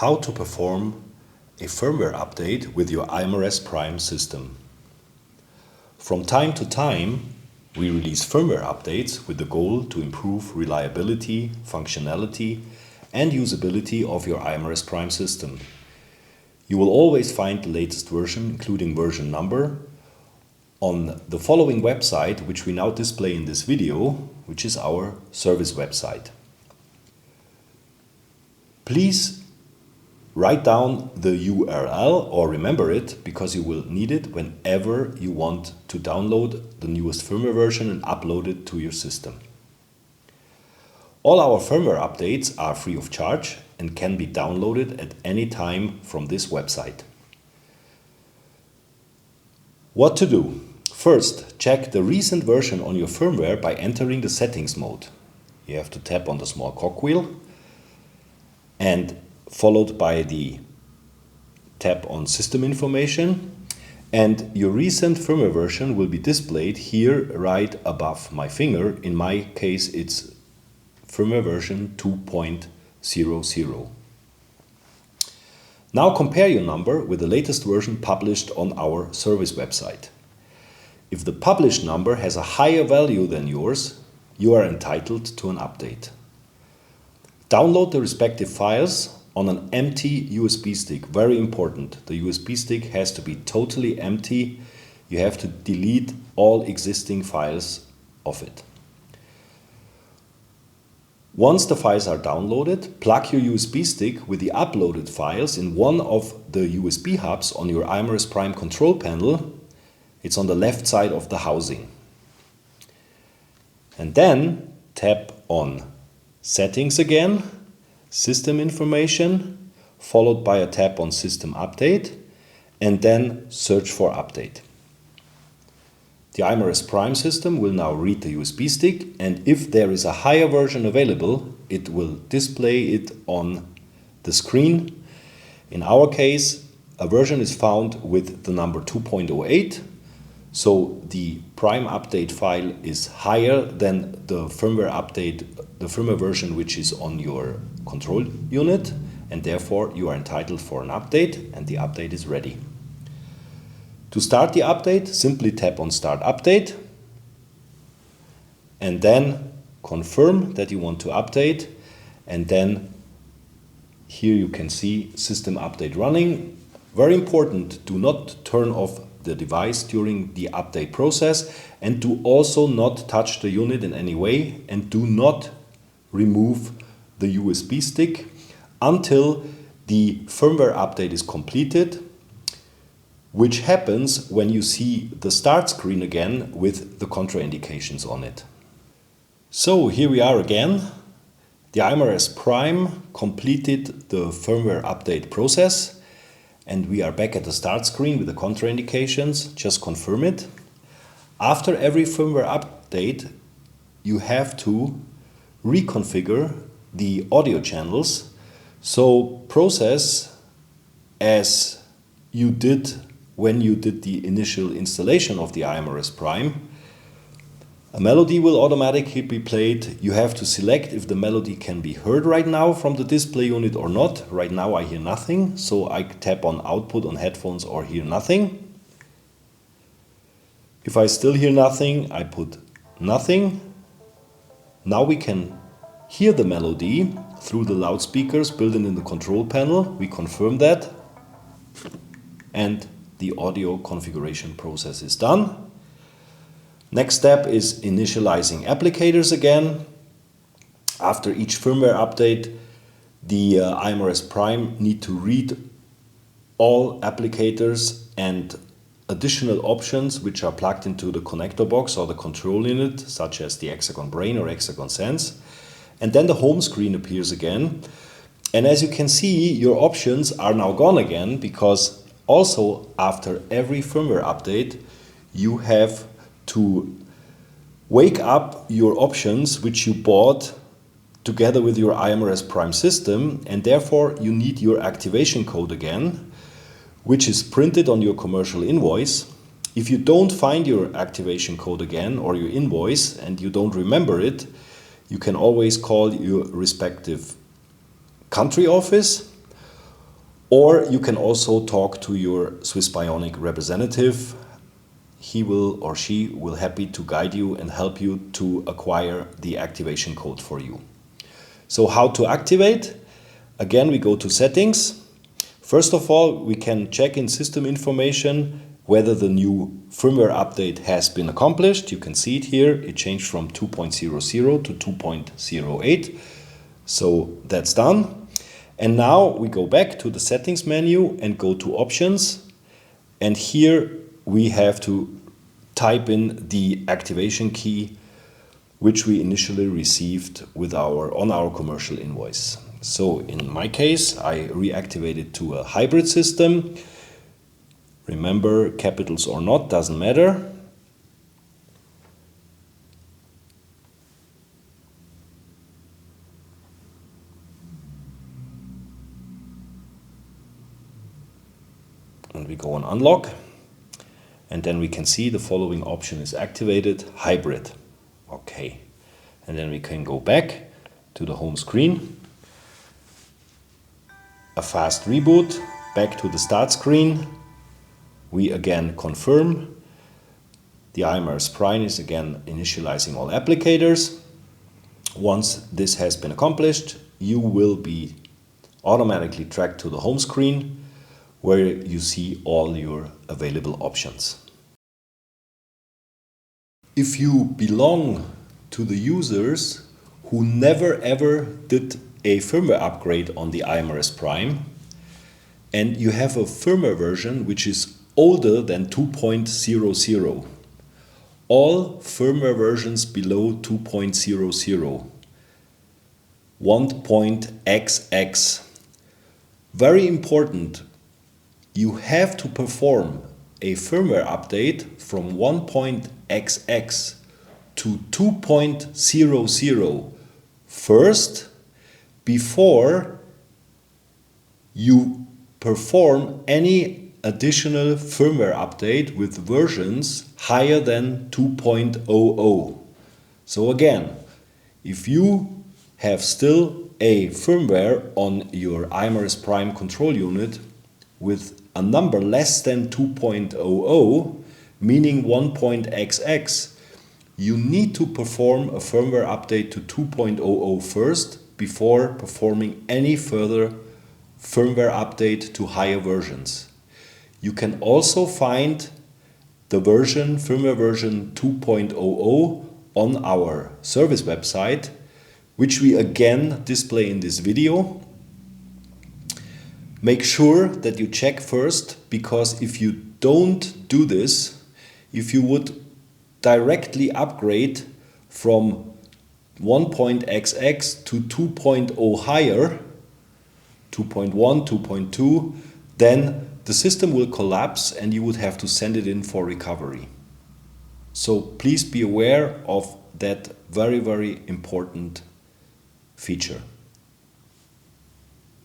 how to perform a firmware update with your iMRS Prime system. From time to time, we release firmware updates with the goal to improve reliability, functionality, and usability of your iMRS Prime system. You will always find the latest version, including version number, on the following website, which we now display in this video, which is our service website. Please write down the URL or remember it, because you will need it whenever you want to download the newest firmware version and upload it to your system. All our firmware updates are free of charge and can be downloaded at any time from this website. What to do? First, check the recent version on your firmware by entering the settings mode. You have to tap on the small cogwheel and followed by the tap on system information, and your recent firmware version will be displayed here right above my finger. In my case, it's firmware version 2.00. Now compare your number with the latest version published on our service website. If the published number has a higher value than yours, you are entitled to an update. Download the respective files on an empty USB stick. Very important. The USB stick has to be totally empty. You have to delete all existing files of it. Once the files are downloaded, plug your USB stick with the uploaded files in one of the USB hubs on your iMRS Prime control panel. It's on the left side of the housing. And then tap on Settings again, System Information, followed by a tap on System Update, and then search for Update. The iMRS Prime system will now read the USB stick, and if there is a higher version available, it will display it on the screen. In our case, a version is found with the number 2.08, so the Prime update file is higher than the firmware update, the firmware version which is on your control unit, and therefore you are entitled for an update, and the update is ready. To start the update, simply tap on Start Update and then confirm that you want to update, and then here you can see System Update running. Very important, do not turn off the device during the update process, and do also not touch the unit in any way, and do not remove the USB stick until the firmware update is completed, which happens when you see the start screen again with the contraindications on it. So here we are again. The iMRS Prime completed the firmware update process, and we are back at the start screen with the contraindications. Just confirm it. After every firmware update, you have to reconfigure the audio channels. So process as you did when you did the initial installation of the iMRS Prime. A melody will automatically be played. You have to select if the melody can be heard right now from the display unit or not. Right now I hear nothing, so I tap on Output on headphones or hear nothing. If I still hear nothing, I put nothing. Now we can hear the melody through the loudspeakers built in the control panel. We confirm that, and the audio configuration process is done. Next step is initializing applicators again. After each firmware update, the iMRS Prime need to read all applicators and additional options which are plugged into the connector box or the control unit, such as the Hexagon Brain or Hexagon Sense. And then the home screen appears again. And as you can see, your options are now gone again, because also after every firmware update, you have to wake up your options which you bought together with your iMRS Prime system, and therefore you need your activation code again, which is printed on your commercial invoice. If you don't find your activation code again or your invoice and you don't remember it, you can always call your respective country office, Or you can also talk to your Swiss Bionic representative. He will or she will happy to guide you and help you to acquire the activation code for you. So how to activate? Again, we go to settings. First of all, we can check in system information whether the new firmware update has been accomplished. You can see it here. It changed from 2.00 to 2.08. So that's done. And now we go back to the settings menu and go to options. And here we have to type in the activation key which we initially received with on our commercial invoice. So in my case, I reactivated to a hybrid system. Remember, capitals or not, doesn't matter. And we go on unlock. And then we can see the following option is activated, hybrid. Okay. And then we can go back to the home screen. A fast reboot, back to the start screen. We again confirm. The iMRS Prime is again initializing all applicators. Once this has been accomplished, you will be automatically tracked to the home screen where you see all your available options. If you belong to the users who never ever did a firmware upgrade on the iMRS Prime and you have a firmware version which is older than 2.00, all firmware versions below 2.00, 1.xx, very important, you have to perform a firmware update from 1.xx to 2.00 first before you perform any additional firmware update with versions higher than 2.00. So again, if you have still a firmware on your iMRS Prime control unit with a number less than 2.00, meaning 1.xx, you need to perform a firmware update to 2.00 first before performing any further firmware update to higher versions. You can also find the firmware version 2.00 on our service website, which we again display in this video. Make sure that you check first, because if you don't do this, if you would directly upgrade from 1.xx to 2.0 higher, 2.1, 2.2, then the system will collapse and you would have to send it in for recovery. So please be aware of that very, very important feature.